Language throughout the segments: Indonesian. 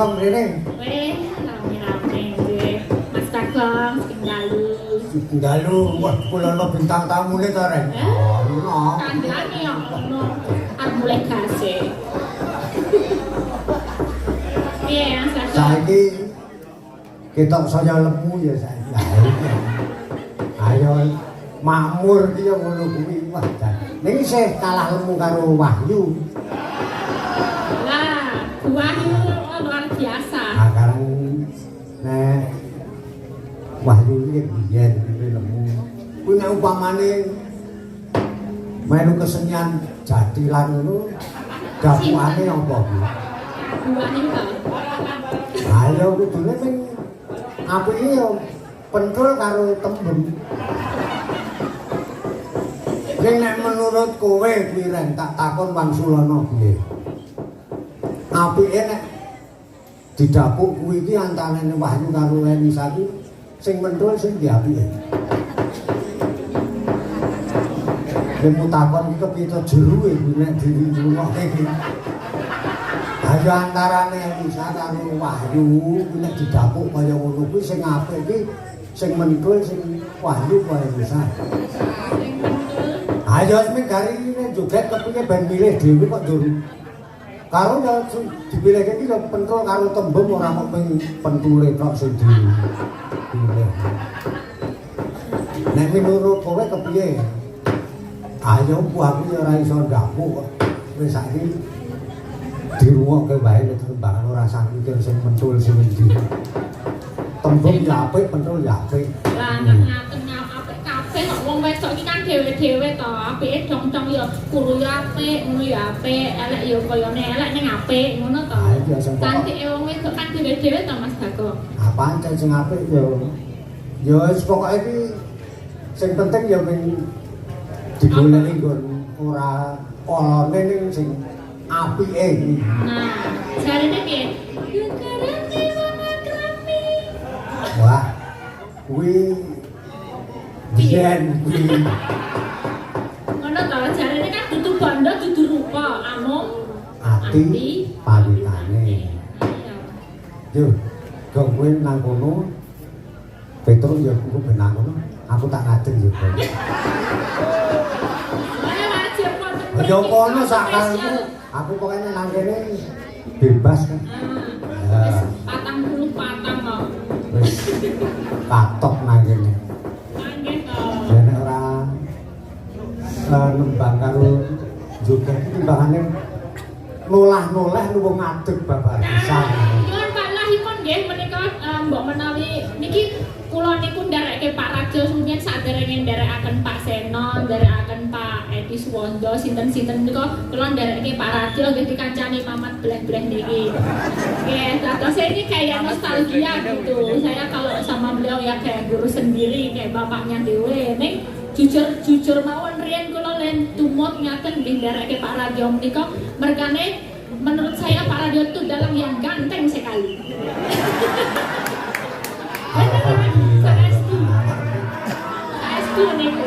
Bagong rene. Weh, rame-rame nggih. Mas Bagong sing Dalu, wah kula ana bintang tamune to rek. Ono. Kandhane yo ono. Arep mulai gase. Piye Mas Bagong? Saiki ketok saya lemu ya saiki. Ayo makmur ki yo ngono kuwi wah. Ning isih kalah lemu karo Wahyu. Lah, Wahyu luar biasa. Nah, sekarang nek Wahyu iki biyen lemu. Kuwi nek upamane melu kesenian jadilan ngono, dakwahane apa kuwi? Wahyu to. Ayo kudune sing apike yo pentul karo tembem. Ning nek menurut kowe kuwi ren tak takon Wangsulana piye? Apike nek didapuk kuwi iki antarane Wahyu karo Enisa iki sing mentul sing diapike. Dene takon iki kepiye to jeruwe kuwi nek dirungokke iki. Ayo antarane Enisa karo Wahyu kuwi nek didapuk kaya ngono kuwi sing apik iki sing mentul sing Wahyu kaya Enisa. Ayo sing gari ini joget kepiye ben milih dhewe kok njur. Karo ya dipilihke iki ya pentul karo tembem ora mung pentule tok sing dipilih. Nek menurut kowe kepiye? Ayo aku ya ora iso ndapuk kok. Wis saiki dirungokke wae nek tembangan ora sak mikir sing pentul sing endi. Tembem ya apik, pentul ya apik. Lah ngaten apik kabeh kok wong wedok iki kan dhewe-dhewe to. Apike dong-dong ya kuru ya apik, ngono ya apik, elek ya kayane elek ning apik ngono to. Cantike wong wedok kan dhewe-dhewe to Mas Bagong. Ah pancen sing apik ya wis pokoke iki sing penting ya ping digoleki nggon ora olone ning sing apike iki. Nah, jarene piye? Yukarami mamakrami. Wah, kuwi biyen kuwi Ngono to, jarene kan dudu bondo dudu rupa, amung ati pawitane. Yo, kok kowe nang kono Petruk ya kuwi benang ngono. Aku tak ngajeng yo. Ayo wajib wonten. Ya kono sakarmu. Aku pokoknya nang kene bebas kan. Wis 44 kok. Wis katok nang kene. Nggih to. Dene ora nembang karo joget timbangane nolah-noleh luwung ngadeg babar pisan. Nyuwun palahipun nggih menika mbok menawi niki kula niku ndereke Pak Rajo Sunyen saderenge nderekaken Pak Seno, nderekaken Pak Edi Suwondo, sinten-sinten menika kula ndereke Pak Rajo nggih dikancani Mamat bleh-bleh niki. Nggih, terus ini kayak nostalgia gitu. Saya kalau sama beliau ya kayak guru sendiri, kayak bapaknya dewe. Ning jujur mawon riyen kula len tumut ngaten nggih ndereke Pak Rajo menika mergane menurut saya Pak Rajo itu dalang yang ganteng sekali. Saestu niku.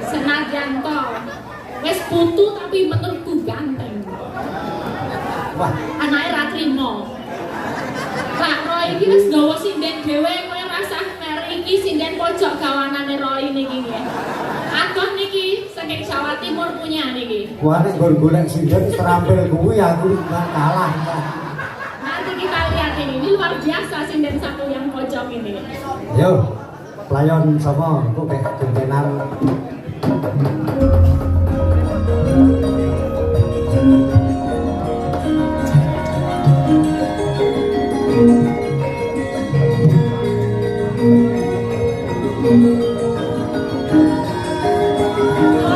Senajan to wis putu tapi menurutku ganteng. Wah, Anake ra trimo. Pak Roy iki wis nggawa sinden dhewe kowe rasah mer iki sinden pojok gawanane Roy niki nggih. Adoh niki saking Jawa Timur punya niki. gua nek golek sinden terampil kuwi aku nggak kalah. Nanti kita lihat ini luar biasa sinden satu yang pojok ini. Yo, pelayan sama kok kayak gentenan.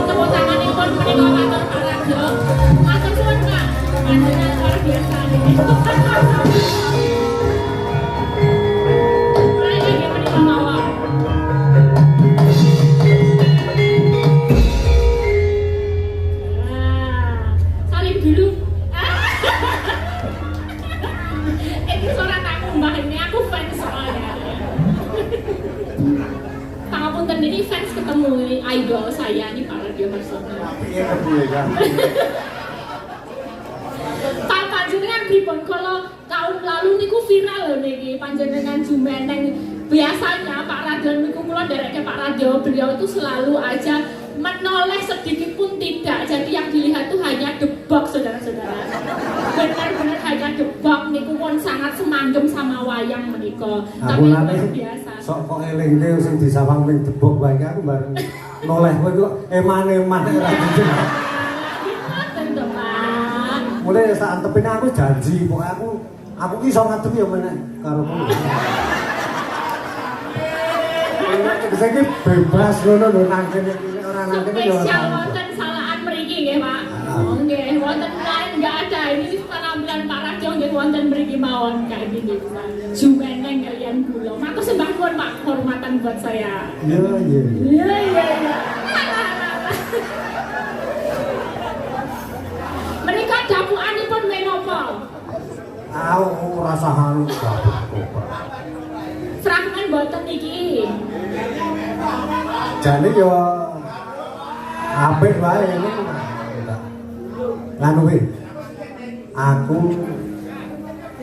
Tepuk tanganipun menika matur Pak Rajo. Matur suwun Pak. Panjenengan luar biasa niki. Ayo nggih menika mawon. Salim dulu. Ini suara tak mbah ini aku fans soalnya. Pangapunten ini fans ketemu idol saya nih Pak Radio Harsono. Piye kepiye kan? Pak panjenengan pribadi pripun kalau tahun lalu niku viral lho niki panjenengan Jumeneng. Biasanya Pak Radio niku kula ndereke Pak Radio, beliau itu selalu aja menoleh sedikit pun tidak. Jadi yang dilihat tuh hanya debok saudara-saudara. Benar-benar hanya debok niku pun sangat semanggem sama wayang menika. Tapi luar biasa. Sok kok eling-eling sing disawang ning debok wae aku bareng noleh kowe kok eman-eman ora jujur. Tentu Pak. Mulai sak antepine aku janji pokoknya aku ki iso ngadepi ya meneh karo kowe. Saiki bebas ngono lho nang kene ora nang kene ya. Spesial wonten salahan mriki nggih Pak. Oh nggih, wonten lain enggak ada. Ini penampilan Pak Rajo nggih wonten mriki mawon kayak gini Pak. Jumeneng kalian kula. Maka sembah nuwun Pak kehormatan buat saya. Iya. Iya. Menika dapukanipun menapa? Aku rasa halu gabut. Fragmen boten niki. Jane yo apik wae ini. Nganu kuwi. Aku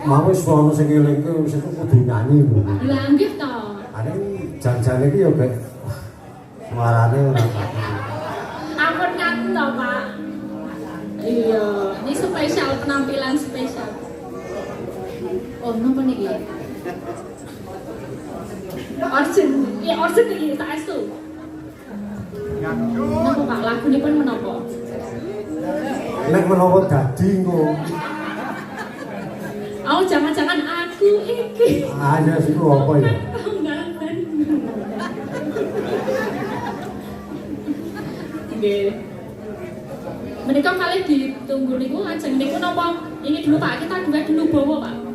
mau wis ono sing elingke wis kudu nyanyi lho. Lah nggih to. Ane jan-jane iki yo gek suarane ora pati. Ampun nyanyi to Pak. Iya, ini spesial penampilan spesial. Oh, napa niki? Orsin iki tak estu. Napa Pak lagunipun menapa? Nek menawa dadi engko. Oh, jangan-jangan aku iki. Ah ya siku apa ya? Nggih. Menika kali ditunggu niku lajeng niku napa? Ini dulu Pak, kita duet dulu bawa Pak.